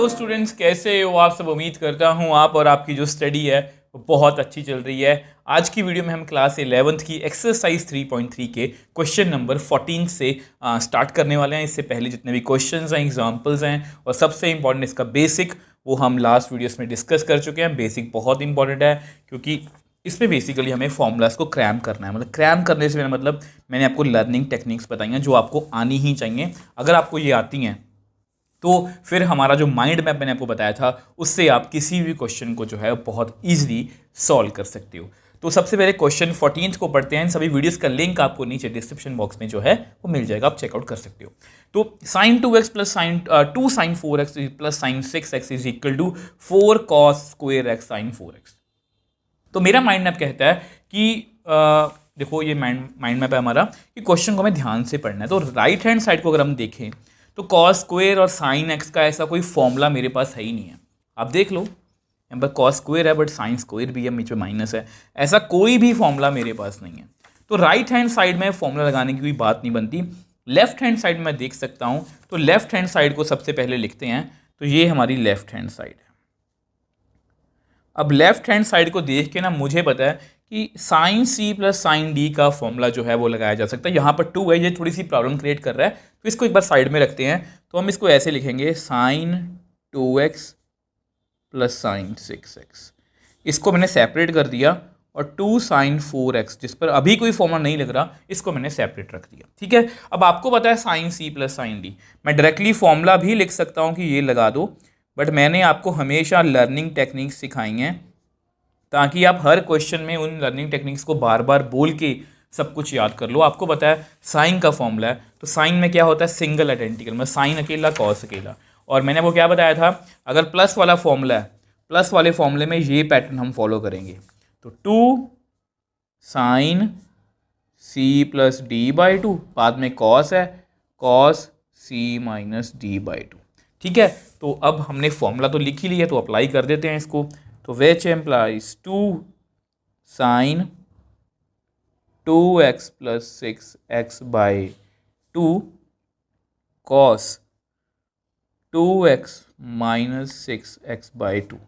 Hello students, कैसे हो आप सब। उम्मीद करता हूँ आप और आपकी जो स्टडी है वो बहुत अच्छी चल रही है। आज की वीडियो में हम क्लास 11th की एक्सरसाइज 3.3 के क्वेश्चन नंबर 14 से स्टार्ट करने वाले हैं। इससे पहले जितने भी क्वेश्चंस हैं, एग्जांपल्स हैं और सबसे इंपॉर्टेंट इसका बेसिक, वो हम लास्ट वीडियोस में डिस्कस कर चुके हैं। बेसिक बहुत इंपॉर्टेंट है क्योंकि इसमें बेसिकली हमें फॉर्मूलाज को क्रैम करना है। मतलब क्रैम करने से मेरा मतलब मैंने आपको लर्निंग टेक्निक्स बताई हैं जो आपको आनी ही चाहिए। अगर आपको ये आती हैं तो फिर हमारा जो माइंड मैप मैंने आपको बताया था उससे आप किसी भी क्वेश्चन को जो है बहुत ईजिली सॉल्व कर सकते हो। तो सबसे पहले क्वेश्चन 14 को पढ़ते हैं। इन सभी वीडियोस का लिंक आपको नीचे डिस्क्रिप्शन बॉक्स में जो है वो मिल जाएगा, आप चेकआउट कर सकते हो। तो sine 2x plus sine 2 sine 4x plus sine 6x is equal to 4 cos square x sine 4x। तो मेरा माइंड मैप कहता है कि देखो ये माइंड मैप है हमारा कि क्वेश्चन को हमें ध्यान से पढ़ना है। तो राइट हैंड साइड को अगर हम देखें तो कॉस स्क्वायर और साइन एक्स का ऐसा कोई फॉर्मूला मेरे पास है ही नहीं है। आप देख लो, यहाँ पर कॉस स्क्वायर है बट साइन स्क्वायर भी है, बीच में माइनस है, ऐसा कोई भी फॉर्मूला मेरे पास नहीं है। तो राइट हैंड साइड में फॉर्मूला लगाने की कोई बात नहीं बनती। लेफ्ट हैंड साइड में देख सकता हूँ, तो लेफ्ट हैंड साइड को सबसे पहले लिखते हैं। तो ये हमारी लेफ्ट हैंड साइड है। अब लेफ्ट हैंड साइड को देख के ना मुझे पता है कि sine C plus sine D का फॉर्मूला जो है वो लगाया जा सकता है। यहाँ पर 2 है, ये थोड़ी सी प्रॉब्लम क्रिएट कर रहा है, तो इसको एक बार साइड में रखते हैं। तो हम इसको ऐसे लिखेंगे, sign 2x plus sine 6x। इसको मैंने सेपरेट कर दिया और 2 साइन 4x, जिस पर अभी कोई फॉर्मूला नहीं लग रहा, इसको मैंने सेपरेट रख दिया। ठीक है, अब आपको पता है sine C plus sine D, मैं डायरेक्टली फॉर्मूला भी लिख सकता हूँ कि ये लगा दो, बट मैंने आपको हमेशा लर्निंग टेक्निक्स सिखाई हैं ताकि आप हर क्वेश्चन में उन लर्निंग टेक्निक्स को बार बार बोल के सब कुछ याद कर लो। आपको पता है साइन का फॉर्मूला है, तो साइन में क्या होता है, सिंगल आइडेंटिकल, मतलब साइन अकेला कॉस अकेला। और मैंने वो क्या बताया था, अगर प्लस वाला फॉर्मूला है, प्लस वाले फॉर्मूले में ये पैटर्न हम फॉलो करेंगे। तो 2 sine C plus D by 2, बाद में कॉस है, cos C minus D by 2। ठीक है, तो अब हमने फॉर्मूला तो लिख ही लिया, तो अप्लाई कर देते हैं इसको। तो which implies 2 sine 2x plus 6x by 2 cos 2x minus 6x by 2।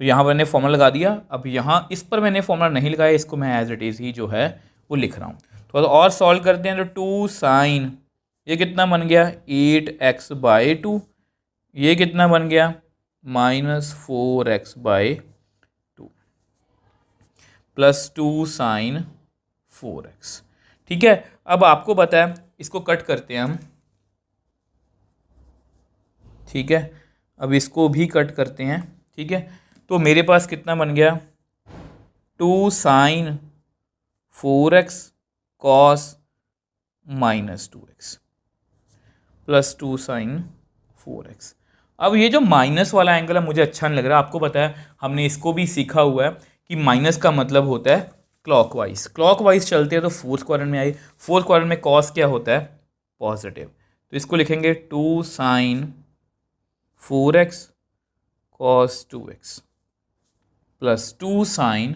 तो यहाँ मैंने फॉर्मूला लगा दिया। अब यहाँ इस पर मैंने फॉर्मूला नहीं लगाया, इसको मैं एज इट इज़ ही जो है वो लिख रहा हूँ। तो और सॉल्व करते हैं। तो 2 साइन, ये कितना बन गया, 8x बाई 2, ये कितना बन गया, minus 4x by 2 plus 2 sine 4x। ठीक है, अब आपको पता है इसको कट करते हैं हम। ठीक है, अब इसको भी कट करते हैं। ठीक है, तो मेरे पास कितना बन गया, 2 sine 4x cos minus 2x plus 2 sine 4x। अब ये जो माइनस वाला एंगल है मुझे अच्छा नहीं लग रहा। आपको पता है हमने इसको भी सीखा हुआ है कि माइनस का मतलब होता है क्लॉकवाइज। क्लॉकवाइज चलते हैं तो फोर्थ क्वाड्रेंट में आई, फोर्थ क्वाड्रेंट में कॉस क्या होता है, पॉजिटिव। तो इसको लिखेंगे 2 sine 4x cos 2x plus 2 sine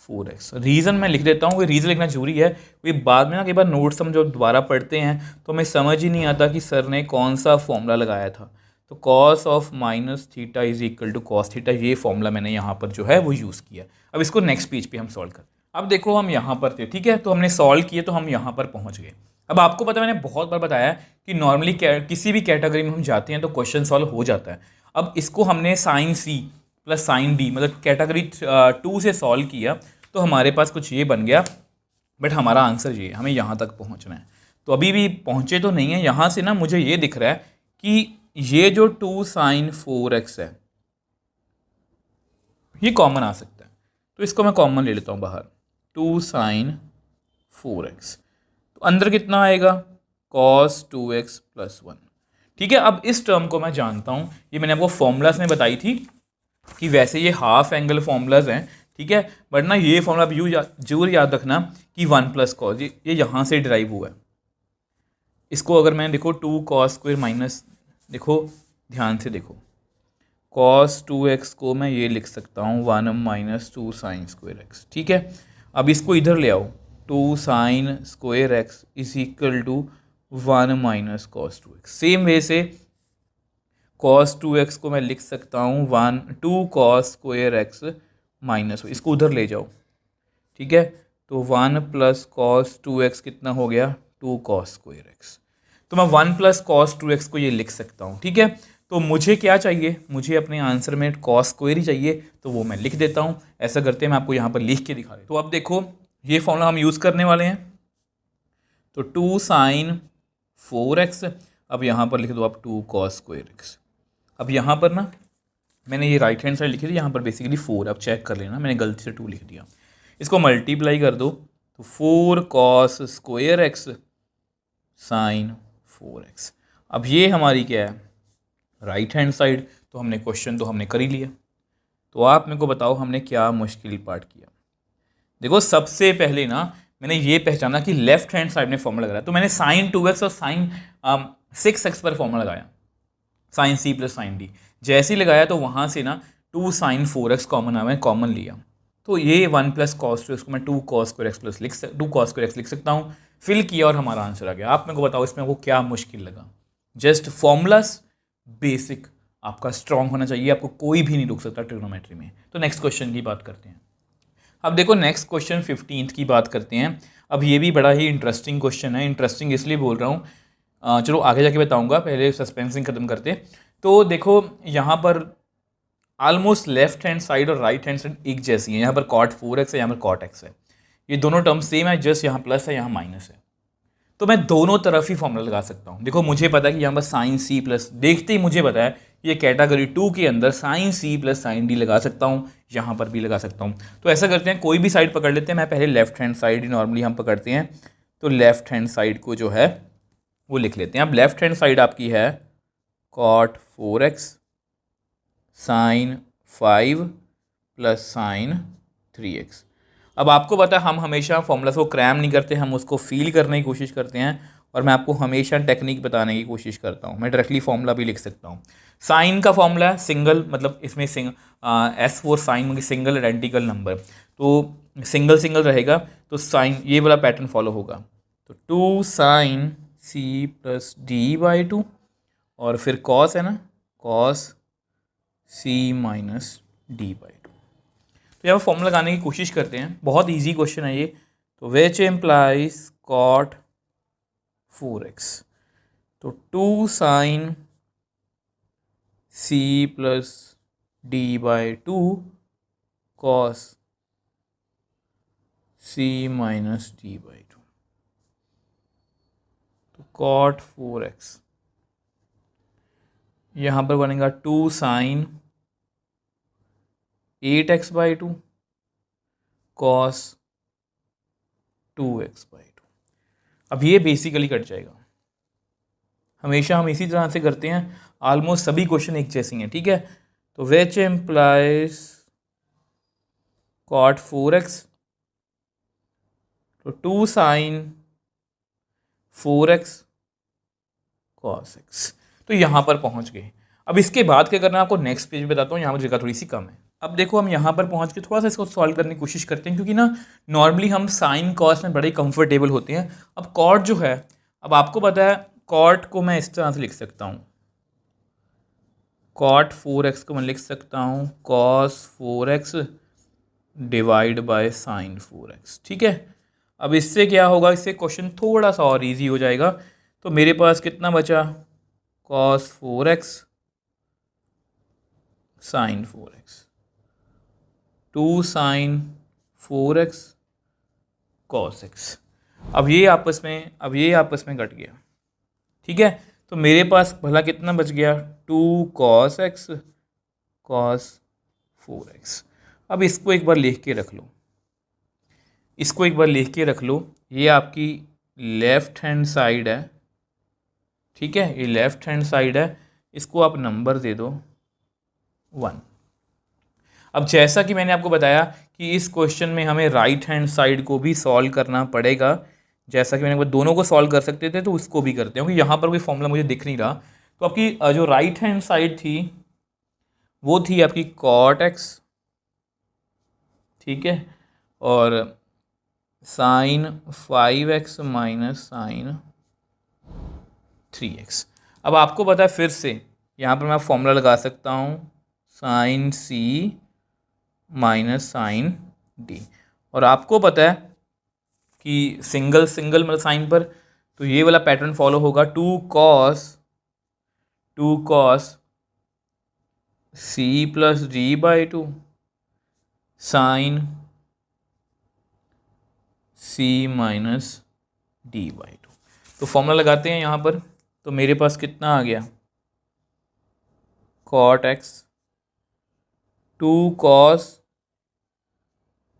4x। Reason मैं लिख देता हूँ, कोई रीज़न लिखना जरूरी है, कोई बाद में ना कई बार नोट्स हम जो दोबारा पढ़ते हैं तो हमें समझ ही नहीं आता कि सर ने कौन सा फॉर्मूला लगाया था। तो cos of minus theta is equal to cos theta, ये फॉर्मूला मैंने यहाँ पर जो है वो यूज़ किया। अब इसको नेक्स्ट पेज पे हम सॉल्व करते हैं। अब देखो हम यहाँ पर थे, ठीक है, तो हमने सॉल्व किए तो हम यहाँ पर पहुँच गए। अब आपको पता है मैंने बहुत बार बताया कि नॉर्मली किसी भी कैटेगरी में हम जाते हैं तो क्वेश्चन सॉल्व हो जाता है। अब इसको हमने sine C plus sine D मतलब कैटेगरी 2 से सॉल्व किया, तो हमारे पास कुछ ये बन गया, बट हमारा आंसर ये है, हमें यहाँ तक पहुँचना है। तो अभी भी पहुँचे तो नहीं है। यहाँ से ना मुझे ये दिख रहा है कि ये जो 2 साइन 4x है ये कॉमन आ सकता है, तो इसको मैं कॉमन ले लेता हूँ बाहर। 2 साइन 4x, तो अंदर कितना आएगा, cos 2x प्लस 1। ठीक है, अब इस टर्म को मैं जानता हूँ, ये मैंने आपको फॉर्मूलाज में बताई थी कि वैसे ये हाफ एंगल फॉर्मूलाज हैं। ठीक है, बट ना ये फॉर्मूला जरूर याद रखना कि 1 प्लस कॉस, ये यहाँ से डिराइव हुआ है। इसको अगर मैं देखो 2 कॉस स्क्वायर माइनस, देखो ध्यान से देखो, cos 2x को मैं ये लिख सकता हूँ 1 माइनस 2 साइन स्क्वायर एक्स। ठीक है, अब इसको इधर ले आओ, 2 sine square x is equal to 1 minus cos 2x। Same way से cos 2x को मैं लिख सकता हूँ 2 cos स्क्वायर एक्स माइनस, इसको उधर ले जाओ, ठीक है। तो 1 प्लस cos 2x कितना हो गया 2 cos स्क्वायर एक्स। तो मैं 1 प्लस cos 2x को ये लिख सकता हूँ, ठीक है। तो मुझे क्या चाहिए, मुझे अपने आंसर में cos स्क्वायर ही चाहिए, तो वो मैं लिख देता हूँ। ऐसा करते हैं, मैं आपको यहाँ पर लिख के दिखा रहा हूँ। तो अब देखो ये फॉर्मूला हम यूज़ करने वाले हैं। तो 2 sin 4x, अब यहाँ पर लिख दो आप 2 cos स्क्वायर एक्स। अब यहाँ पर ना मैंने ये राइट हैंड साइड लिखी थी, यहाँ पर बेसिकली 4, अब चेक कर लेना मैंने गलती से 2 लिख दिया। इसको मल्टीप्लाई कर दो, तो 4 cos square x sine 4x। अब ये हमारी क्या है राइट हैंड साइड। तो हमने क्वेश्चन तो हमने कर ही लिया। तो आप मेरे को बताओ हमने क्या मुश्किल पार्ट किया। देखो सबसे पहले ना मैंने ये पहचाना कि लेफ्ट हैंड साइड में फॉर्मूला लगाया, तो मैंने साइन 2x और साइन 6x पर फॉर्मूला लगाया, sine c plus sine d। जैसे ही लगाया तो वहाँ से ना 2 sin 4x कॉमन आया, मैंने कॉमन लिया। तो ये 1 प्लस कॉस 2x को मैं 2 cos square x plus 2 cos square x लिख सकता हूँ। फिल किया और हमारा आंसर आ गया। आप मेरे को बताओ इसमें वो क्या मुश्किल लगा। जस्ट फॉर्मूलास बेसिक आपका स्ट्रॉन्ग होना चाहिए, आपको कोई भी नहीं रोक सकता ट्रिग्नोमेट्री में। तो नेक्स्ट क्वेश्चन की बात करते हैं। अब देखो नेक्स्ट क्वेश्चन 15th की बात करते हैं। अब ये भी बड़ा ही इंटरेस्टिंग क्वेश्चन है। इंटरेस्टिंग इसलिए बोल रहा हूँ, चलो आगे जाके बताऊँगा, पहले सस्पेंसिंग खत्म करते। तो देखो यहाँ पर ऑलमोस्ट लेफ्ट हैंड साइड और राइट हैंड साइड एक जैसी है। यहाँ पर cot 4x है, यहाँ पर cot x है, ये दोनों टर्म सेम है, जस्ट यहाँ प्लस है यहाँ माइनस है। तो मैं दोनों तरफ ही फॉर्मूला लगा सकता हूँ। देखो मुझे पता है कि यहाँ पर साइन c प्लस, देखते ही मुझे पता है ये कैटेगरी 2 के अंदर sine c plus sine d लगा सकता हूँ, यहाँ पर भी लगा सकता हूँ। तो ऐसा करते हैं, कोई भी साइड पकड़ लेते हैं। मैं पहले लेफ्ट हैंड साइड ही नॉर्मली हम पकड़ते हैं, तो लेफ्ट हैंड साइड को जो है वो लिख लेते हैं। अब लेफ्ट हैंड साइड आपकी है cot 4x sign 5 plus sine 3x। अब आपको पता है हम हमेशा फॉर्मूला को क्रैम नहीं करते, हम उसको फील करने की कोशिश करते हैं, और मैं आपको हमेशा टेक्निक बताने की कोशिश करता हूँ। मैं डायरेक्टली फॉर्मूला भी लिख सकता हूँ। साइन का फॉर्मूला है सिंगल, मतलब इसमें S4 साइन में सिंगल आइडेंटिकल नंबर, तो सिंगल सिंगल रहेगा, तो साइन ये वाला पैटर्न फॉलो होगा। तो 2 साइन c प्लस d/2, और फिर कॉस है ना, कॉस c माइनस d/2। तो यहाँ फॉर्मूला लगाने की कोशिश करते हैं, बहुत इजी क्वेश्चन है ये। तो विच एम्प्लाइज cot 4x, तो 2 sine c plus d/2 cos c minus d/2। तो cot 4x यहाँ पर बनेगा 2 साइन 8x/2 cos 2x/2। अब ये बेसिकली कट जाएगा। हमेशा हम इसी तरह से करते हैं, ऑलमोस्ट सभी क्वेश्चन एक जैसे हैं, ठीक है। तो विच एम्प्लाइज cot 4x, तो 2 साइन 4x cos x। तो यहाँ पर पहुँच गए। अब इसके बाद क्या करना है आपको नेक्स्ट पेज में बताता हूँ, यहाँ पर जगह थोड़ी सी कम है। अब देखो हम यहाँ पर पहुँच के थोड़ा सा इसको सॉल्व करने की कोशिश करते हैं, क्योंकि ना नॉर्मली हम साइन कॉस में बड़े कंफर्टेबल होते हैं। अब कॉट जो है, अब आपको पता है कॉट को मैं इस तरह से लिख सकता हूँ, cot 4x को मैं लिख सकता हूँ cos 4x divide by sign 4x, ठीक है। अब इससे क्या होगा, इससे क्वेश्चन थोड़ा सा और इजी हो जाएगा। तो मेरे पास कितना बचा, cos 4x sine 4x, 2 sine 4x cos x। अब ये आपस में कट गया, ठीक है। तो मेरे पास भला कितना बच गया, 2 cos x cos 4x। अब इसको एक बार लिख के रख लो, ये आपकी लेफ्ट हैंड साइड है, ठीक है, ये लेफ्ट हैंड साइड है, इसको आप नंबर दे दो 1। अब जैसा कि मैंने आपको बताया कि इस क्वेश्चन में हमें राइट हैंड साइड को भी सॉल्व करना पड़ेगा। जैसा कि मैंने दोनों को सॉल्व कर सकते थे, तो उसको भी करते हैं, क्योंकि यहाँ पर कोई फॉर्मूला मुझे दिख नहीं रहा। तो आपकी जो राइट हैंड साइड थी वो थी आपकी cot x, ठीक है, और sign 5x minus sine 3x। अब आपको पता है फिर से यहाँ पर मैं फॉर्मूला लगा सकता हूँ sign C minus sine D. और आपको पता है कि सिंगल सिंगल मतलब साइन पर, तो ये वाला पैटर्न फॉलो होगा, two cos C plus D by two sine C minus D by two. तो फॉर्मूला लगाते हैं यहाँ पर, तो मेरे पास कितना आ गया, cot X two cos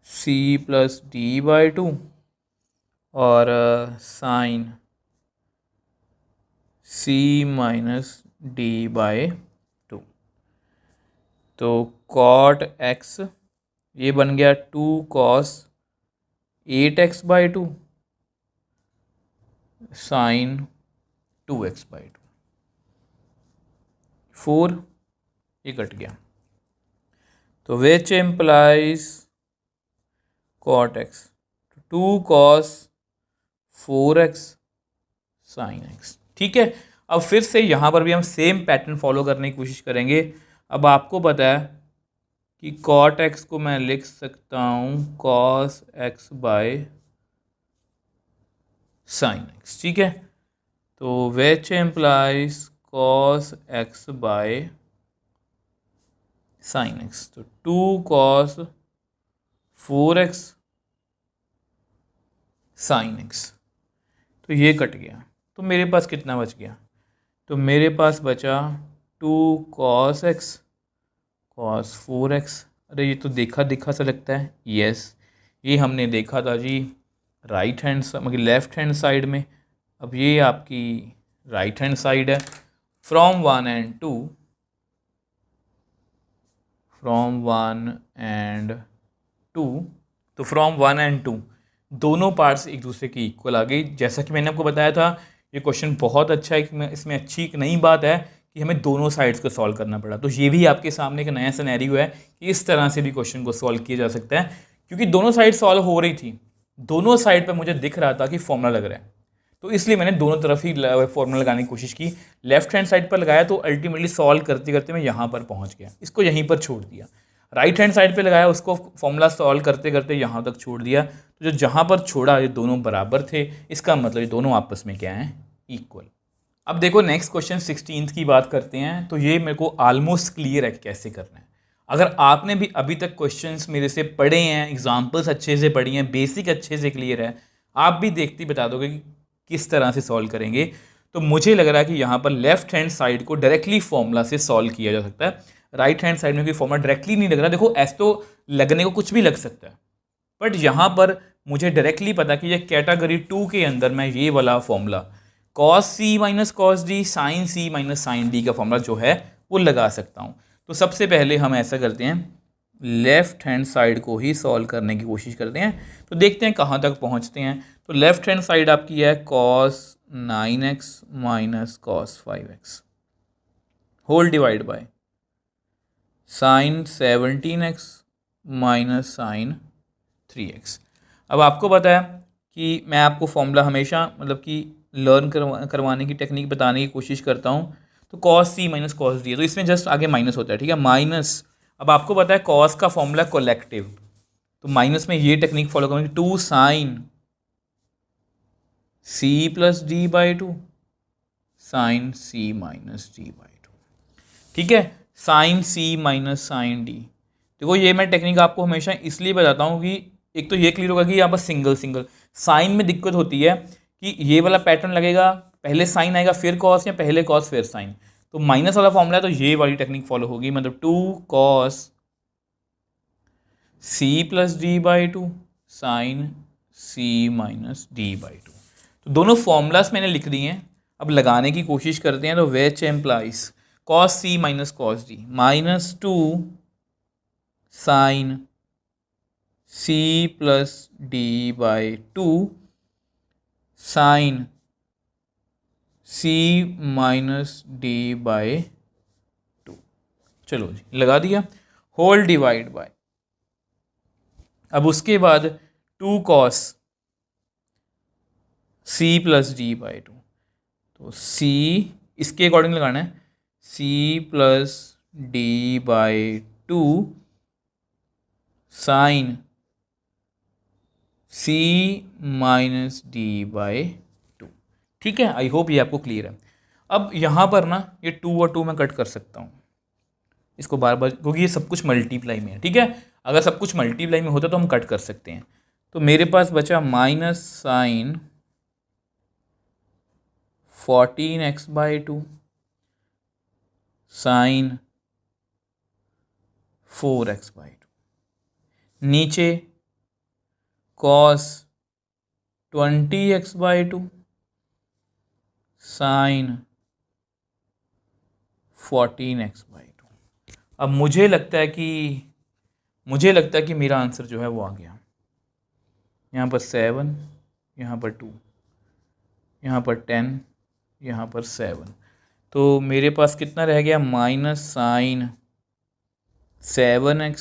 C plus D by two और sine C minus D by two. तो कॉट एक्स ये बन गया two cos 8x by two sine 2x by two, 4 ये कट गया। तो which implies cot X two cos 4x sine x। ठीक है, अब फिर से यहाँ पर भी हम सेम पैटर्न फॉलो करने की कोशिश करेंगे। अब आपको पता है कि कॉट एक्स को मैं लिख सकता हूँ cos X by sine X. ठीक है, तो which implies cos X by sine X, तो two cos 4x sine X, तो ये कट गया। तो मेरे पास कितना बच गया, तो मेरे पास बचा to cos x cos 4x। अरे ये तो देखा दिखा सा लगता है, यस ये हमने देखा था जी राइट हैंड मतलब लेफ्ट हैंड साइड में। अब ये आपकी राइट हैंड साइड है, फ्रॉम 1 and 2 फ्रॉम 1 and 2, तो फ्रॉम 1 and 2 दोनों पार्ट्स एक दूसरे के इक्वल आ गई। जैसा कि मैंने आपको बताया था ये क्वेश्चन बहुत अच्छा है, इसमें अच्छी एक नई बात है कि हमें दोनों साइड्स को सॉल्व करना पड़ा। तो ये भी आपके सामने एक नया सिनेरियो है कि इस तरह से भी क्वेश्चन को सॉल्व किया जा सकता है, क्योंकि दोनों साइड सॉल्व हो रही थी, दोनों साइड पर मुझे दिख रहा था कि फॉर्मूला लग रहा है, तो इसलिए मैंने दोनों तरफ ही फॉर्मूला लगाने की कोशिश की। लेफ्ट हैंड साइड पर लगाया तो अल्टीमेटली सॉल्व करते करते मैं यहाँ पर पहुँच गया, इसको यहीं पर छोड़ दिया। राइट हैंड साइड पे लगाया, उसको फॉर्मूला सॉल्व करते करते यहाँ तक छोड़ दिया। तो जो जहाँ पर छोड़ा ये दोनों बराबर थे, इसका मतलब ये दोनों आपस में क्या हैं, इक्वल। अब देखो नेक्स्ट क्वेश्चन 16th की बात करते हैं। तो ये मेरे को ऑलमोस्ट क्लियर है कैसे करना है। अगर आपने भी अभी तक क्वेश्चंस मेरे से पढ़े हैं, एग्जांपल्स अच्छे से पढ़ी हैं, बेसिक अच्छे से क्लियर है, आप भी देखते बता दोगे कि किस तरह से सॉल्व करेंगे। तो मुझे लग रहा है कि यहाँ पर लेफ्ट हैंड साइड को डायरेक्टली फॉर्मूला से सॉल्व किया जा सकता है। राइट हैंड साइड में कोई फॉर्मूला डायरेक्टली नहीं लग रहा। देखो ऐसे तो लगने को कुछ भी लग सकता है, बट यहाँ पर मुझे डायरेक्टली पता कि ये कैटेगरी 2 के अंदर मैं ये वाला formula cos C minus cos D sign C minus sine D का फॉर्मूला जो है वो लगा सकता हूँ। तो सबसे पहले हम ऐसा करते हैं, लेफ्ट हैंड साइड को ही सॉल्व करने की कोशिश करते हैं। तो देखते हैं कहाँ तक पहुँचते हैं। तो लेफ्ट हैंड साइड आपकी है cos 9x minus cos 5x whole divide by sine 17x minus sine 3x। अब आपको पता है कि मैं आपको फॉर्मूला हमेशा मतलब कि लर्न करवाने की टेक्निक बताने की कोशिश करता हूँ। तो cos C minus cos D है, तो इसमें जस्ट आगे माइनस होता है, ठीक है, माइनस। अब आपको पता है कॉस का फॉर्मूला कोलेक्टिव, तो माइनस में ये टेक्निक फॉलो करेंगे, two sine C plus D by two sine C minus D by two. ठीक है, sine C minus sine D. देखो ये मैं टेक्निक आपको हमेशा इसलिए बताता हूँ कि एक तो ये क्लियर होगा कि यहाँ पर सिंगल सिंगल साइन में दिक्कत होती है कि ये वाला पैटर्न लगेगा, पहले साइन आएगा फिर कॉस, या पहले कॉस फिर साइन। तो माइनस वाला फॉर्मूला है तो ये वाली टेक्निक फॉलो होगी, मतलब two cos C plus D by two sine C minus D by two. तो दोनों फॉर्मूलाज मैंने लिख दिए हैं, अब लगाने की कोशिश करते हैं। तो which implies cos C minus cos D minus two sine C plus D by two sine C minus D by two. चलो जी लगा दिया, होल डिवाइड बाय, अब उसके बाद two cos C plus D by two. तो C इसके according लगाना है, C plus D by 2 sine C minus D by 2। ठीक है, आई होप ये आपको क्लियर है। अब यहाँ पर ना ये 2 और 2 मैं कट कर सकता हूँ इसको बार बार, क्योंकि ये सब कुछ मल्टीप्लाई में है। ठीक है, अगर सब कुछ मल्टीप्लाई में होता तो हम कट कर सकते हैं। तो मेरे पास बचा minus sign 14x/2 sign 4x/2, नीचे कॉस 20x/2 साइन 14x/2। अब मुझे लगता है कि मेरा आंसर जो है वो आ गया। यहाँ पर 7, यहाँ पर 2, यहाँ पर 10, यहाँ पर 7। तो मेरे पास कितना रह गया? Minus sine 7x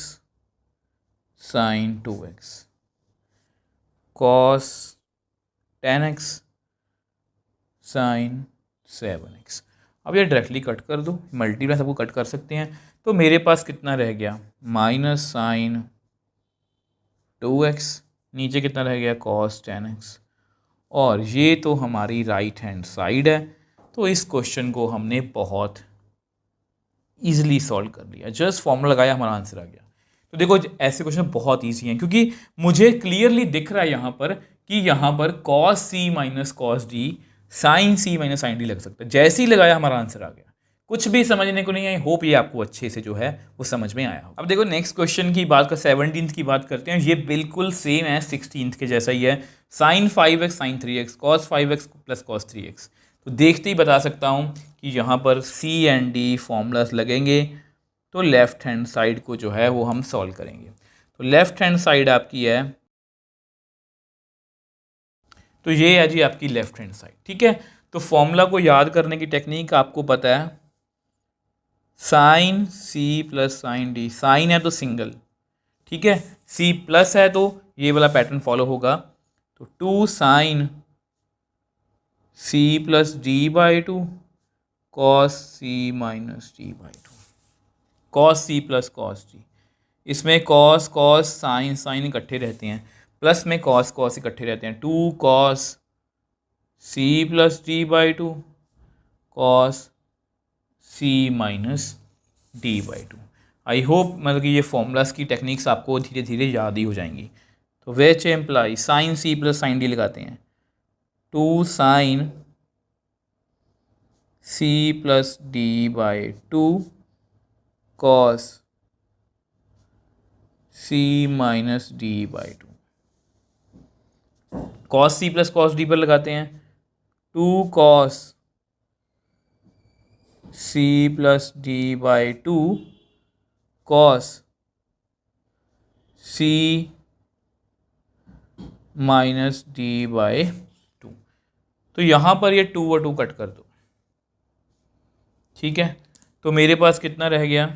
sine 2x cos 10x sine 7x। अब ये डायरेक्टली कट कर दो, मल्टीप्लाई सबको कट कर सकते हैं। तो मेरे पास कितना रह गया? माइनस साइन 2x, नीचे कितना रह गया? Cos 10x। और ये तो हमारी राइट हैंड साइड है। तो इस क्वेश्चन को हमने बहुत ईजिली सॉल्व कर लिया, जस्ट फॉर्मूला लगाया, हमारा आंसर आ गया। तो देखो ऐसे क्वेश्चन बहुत ईजी हैं, क्योंकि मुझे क्लियरली दिख रहा है यहाँ पर कि यहाँ पर cos C minus cos D sign C minus sine D लग सकता है। जैसे ही लगाया हमारा आंसर आ गया, कुछ भी समझने को नहीं है। होप ये आपको अच्छे से जो है वो समझ में आया हो। अब देखो नेक्स्ट क्वेश्चन की बात कर, 17th की बात करते हैं। ये बिल्कुल सेम है 16th के जैसा ही है। Sine 5x sine 3x cos 5x plus cos 3x। तो देखते ही बता सकता हूँ कि यहाँ पर सी एंड डी फॉर्मूलास लगेंगे, तो लेफ्ट हैंड साइड को जो है वो हम सॉल्व करेंगे। तो लेफ्ट हैंड साइड आपकी है, तो ये है जी आपकी लेफ्ट हैंड साइड। ठीक है, तो फॉर्मूला को याद करने की टेक्निक आपको पता है, sine C plus sine D. Sine है तो सिंगल, ठीक है, सी प्लस है तो ये वाला पैटर्न फॉलो होगा। तो 2 sine C plus D by 2 cos C minus D by 2, cos C plus cos D. इसमें कॉस कॉस साइन साइन इकट्ठे रहते हैं, प्लस में कॉस कॉस इकट्ठे रहते हैं। 2 cos C plus D by 2 cos C minus D by 2। I hope मतलब कि ये फॉर्मूलाज की टेक्निक्स आपको धीरे धीरे याद ही हो जाएंगी। तो which implies sine C plus sine D लगाते हैं, 2 sine C plus D by 2 cos C minus D by 2। Cos C plus cos D पर लगाते हैं, 2 cos C plus D by 2 cos C minus D by 2। तो यहाँ पर ये 2 और 2 कट कर दो। ठीक है, तो मेरे पास कितना रह गया?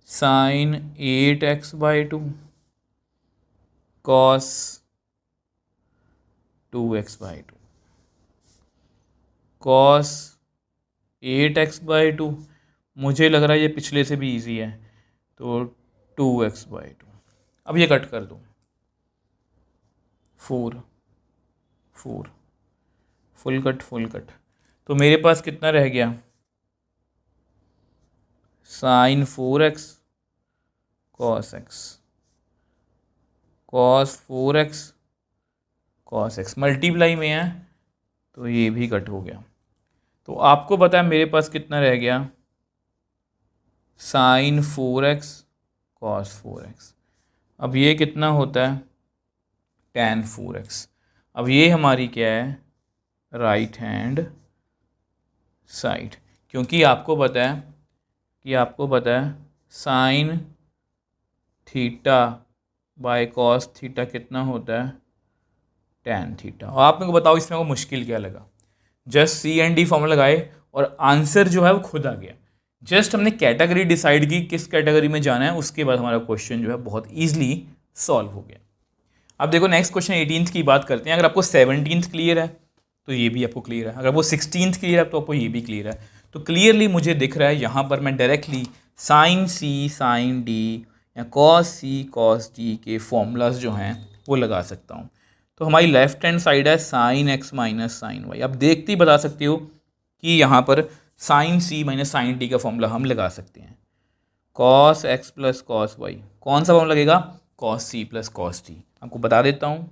Sine 8x/2 cos 2x/2 cos 8x/2। मुझे लग रहा है ये पिछले से भी इजी है, तो 2x/2। अब ये कट कर दो, 4 4 फुल कट। तो मेरे पास कितना रह गया? Sine 4x cos x cos 4x cos x। Multiply में है तो ये भी कट हो गया। तो आपको पता है मेरे पास कितना रह गया? Sine 4x cos 4x। अब ये कितना होता है? tan 4x। अब ये हमारी क्या है? राइट हैंड साइड, क्योंकि आपको पता है sine theta by cos theta कितना होता है? tan theta. और आप मेरे को बताओ इसमें को मुश्किल क्या लगा? Just C and D formula लगाए और आंसर जो है वो खुद आ गया। जस्ट हमने कैटेगरी डिसाइड की, किस कैटेगरी में जाना है, उसके बाद हमारा क्वेश्चन जो है बहुत ईजिली सॉल्व हो गया। अब देखो नेक्स्ट क्वेश्चन 18th की बात करते हैं। अगर आपको 17th क्लियर है तो ये भी आपको क्लियर है, अगर वो 16th क्लियर है तो आपको ये भी क्लियर है। तो क्लियरली मुझे दिख रहा है यहाँ पर मैं directly sine C sine D या कॉस सी कॉस डी के फॉर्मूलाज जो हैं वो लगा सकता हूँ। तो हमारी लेफ्ट हैंड साइड है sine x minus sine y. अब देखते ही बता सकते हो कि यहाँ पर sine C minus sine D का फॉर्मूला हम लगा सकते हैं। Cos x plus cos y, कौन सा फॉर्मूला लगेगा? Cos C plus cos D. आपको बता देता हूँ,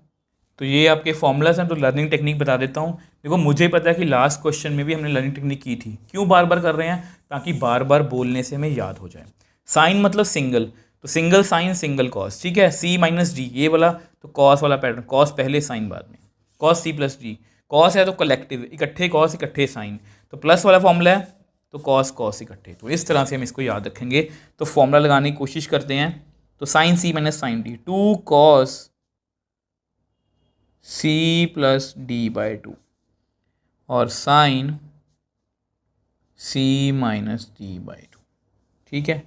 तो ये आपके फॉर्मूलाज हैं। तो लर्निंग टेक्निक बता देता हूँ। देखो मुझे पता है कि लास्ट क्वेश्चन में भी हमने लर्निंग टेक्निक की थी। क्यों बार बार कर रहे हैं? ताकि बार बार बोलने से हमें याद हो जाए। साइन मतलब सिंगल, तो सिंगल साइन सिंगल कॉस, ठीक है। सी माइनस डी ये वाला, तो कॉस वाला पैटर्न, कॉस पहले साइन बाद में। Cos C plus D, cos है तो कलेक्टिव, इकट्ठे कॉस इकट्ठे साइन, तो प्लस वाला फॉर्मूला है तो कॉस कॉस इकट्ठे। तो इस तरह से हम इसको याद रखेंगे। तो फॉर्मूला लगाने की कोशिश करते हैं। तो sine C minus sine D, 2 cos C plus D by 2 और sine C minus D by 2, ठीक है।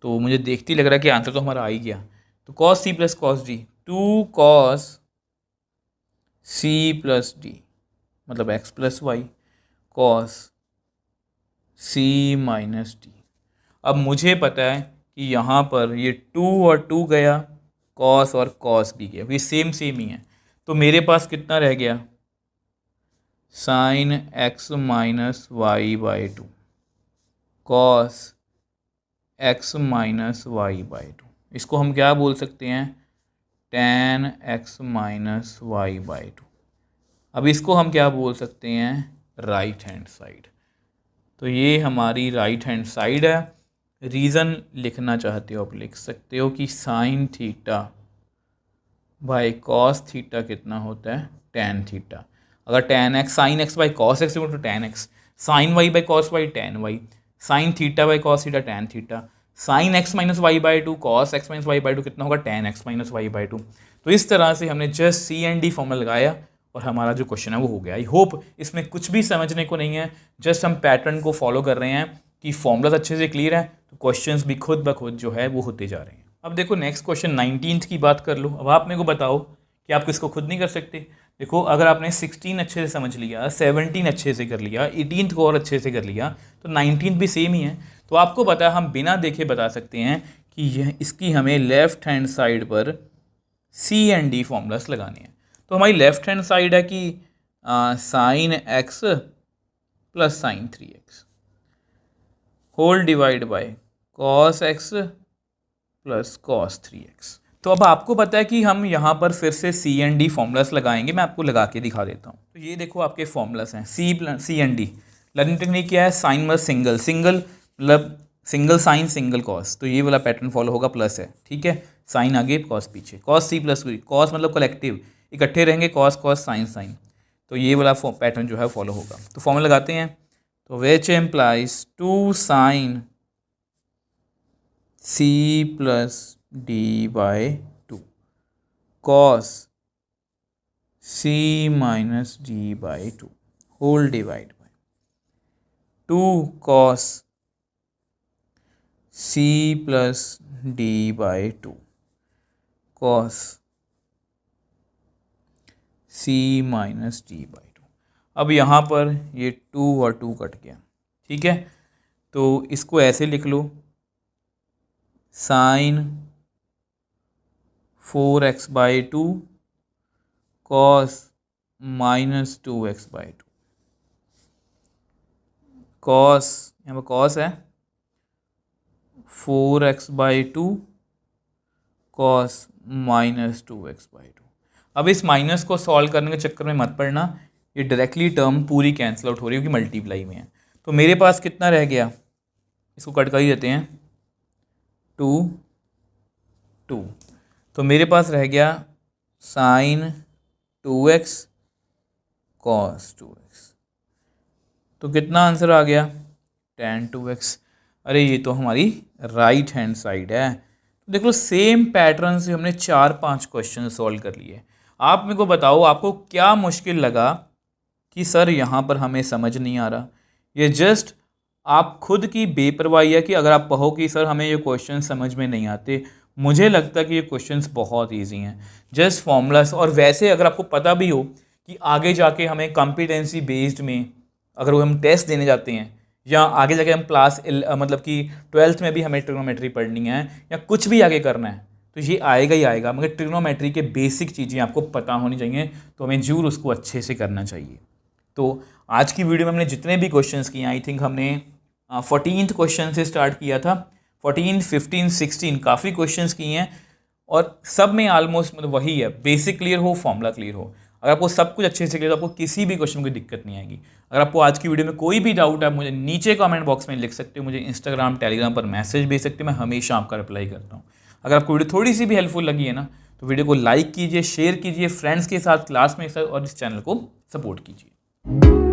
तो मुझे देखते ही लग रहा है कि आंसर तो हमारा आ ही गया। तो cos C plus cos D, 2 cos C plus D मतलब x plus y cos C minus D. अब मुझे पता है कि यहाँ पर ये 2 और 2 गया, कॉस और कॉस भी गया, ये सेम सेम ही है। तो मेरे पास कितना रह गया? Sine x minus y by 2 cos x minus y by 2। इसको हम क्या बोल सकते हैं? tan x minus y by 2। अब इसको हम क्या बोल सकते हैं? Right hand side. तो ये हमारी राइट हैंड साइड है। रीज़न लिखना चाहते हो आप लिख सकते हो कि sine theta by cos theta कितना होता है? tan theta. अगर tan x sine x by cos x तो tan x, sine y by cos y tan y, sine theta by cos theta tan theta, sine x minus y by 2 cos x minus y by 2 कितना होगा? tan x minus y by 2। तो इस तरह से हमने just C and D formula लगाया और हमारा जो क्वेश्चन है वो हो गया। आई होप इसमें कुछ भी समझने को नहीं है, जस्ट हम पैटर्न को फॉलो कर रहे हैं कि फॉर्मूलाज अच्छे से क्लियर है तो क्वेश्चंस भी खुद ब खुद जो है वो होते जा रहे हैं। अब देखो नेक्स्ट क्वेश्चन 19th की बात कर लो। अब आप मेरे को बताओ कि आप इसको खुद नहीं कर सकते। देखो अगर आपने 16 अच्छे से समझ लिया, 17 अच्छे से कर लिया, 18th को और अच्छे से कर लिया, तो 19th भी सेम ही है। तो आपको पता है हम बिना देखे बता सकते हैं कि यह इसकी हमें लेफ्ट हैंड साइड पर सी एंड डी फॉर्मूलास लगाने हैं। तो हमारी लेफ्ट हैंड साइड है कि sine x plus sine 3x whole divide by cos x plus cos 3x। तो अब आपको पता है कि हम यहाँ पर फिर से सी एंड डी फॉर्मूलास लगाएंगे। मैं आपको लगा के दिखा देता हूँ। तो ये देखो आपके फॉर्मूलास हैं सी एंड डी। लर्निंग टेक्निक क्या है? साइन मतलब सिंगल, सिंगल मतलब सिंगल साइन सिंगल कॉस, तो ये वाला पैटर्न फॉलो होगा, प्लस है, ठीक है। साइन आगे कॉस पीछे, कॉस सी प्लस कॉस मतलब कलेक्टिव, इकट्ठे रहेंगे कॉस कॉस साइन साइन, तो ये वाला पैटर्न जो है फॉलो होगा। तो फॉर्मूला लगाते हैं। तो which implies 2 sine C plus D by 2 cos C minus D by 2 whole divide by 2 cos C plus D by 2 cos C minus D by 2। अब यहाँ पर ये 2 और 2 कट गया, ठीक है। तो इसको ऐसे लिख लो, sine 4x by 2 cos minus 2x by 2 cos, यहाँ पर कॉस है 4x by 2 cos minus 2x by 2। अब इस माइनस को सॉल्व करने के चक्कर में मत पड़ना, ये डायरेक्टली टर्म पूरी कैंसिल आउट हो रही है क्योंकि मल्टीप्लाई में है। तो मेरे पास कितना रह गया? इसको कट कर ही देते हैं, 2 2। तो मेरे पास रह गया साइन 2x कॉस 2x। तो कितना आंसर आ गया? tan 2x। अरे ये तो हमारी राइट हैंड साइड है। तो देख लो सेम पैटर्न से हमने 4-5 क्वेश्चन सॉल्व कर लिए। आप मेरे को बताओ आपको क्या मुश्किल लगा कि सर यहाँ पर हमें समझ नहीं आ रहा? ये जस्ट आप खुद की बेपरवाही है कि अगर आप कहो कि सर हमें ये क्वेश्चन समझ में नहीं आते। मुझे लगता है कि ये क्वेश्चंस बहुत इजी हैं, जस्ट फॉर्मूलास। और वैसे अगर आपको पता भी हो कि आगे जाके हमें कॉम्पिटेंसी बेस्ड में अगर वो हम टेस्ट देने जाते हैं या आगे जाके हम मतलब कि 12th में भी हमें ट्रिग्नोमेट्री पढ़नी है या कुछ भी आगे करना है तो ये आएगा ही आएगा, मगर ट्रिग्नोमेट्री के बेसिक चीज़ें आपको पता होनी चाहिए, तो हमें जरूर उसको अच्छे से करना चाहिए। तो आज की वीडियो में हमने जितने भी क्वेश्चंस किए, आई थिंक हमने 14th क्वेश्चन से स्टार्ट किया था, 14, 15, 16 काफ़ी क्वेश्चंस किए हैं और सब में ऑलमोस्ट मतलब वही है, बेसिक क्लियर हो, फॉर्मूला क्लियर हो। अगर आपको सब कुछ अच्छे से क्लियर, तो आपको किसी भी क्वेश्चन में कोई दिक्कत नहीं आएगी। अगर आपको आज की वीडियो में कोई भी डाउट है, आप मुझे नीचे कमेंट बॉक्स में लिख सकते हो, मुझे इंस्टाग्राम टेलीग्राम पर मैसेज भेज सकते हो, मैं हमेशा आपका रिप्लाई करता हूँ। अगर आपको वीडियो थोड़ी सी भी हेल्पफुल लगी है ना, तो वीडियो को लाइक कीजिए, शेयर कीजिए फ्रेंड्स के साथ, क्लास में के साथ, और इस चैनल को सपोर्ट कीजिए।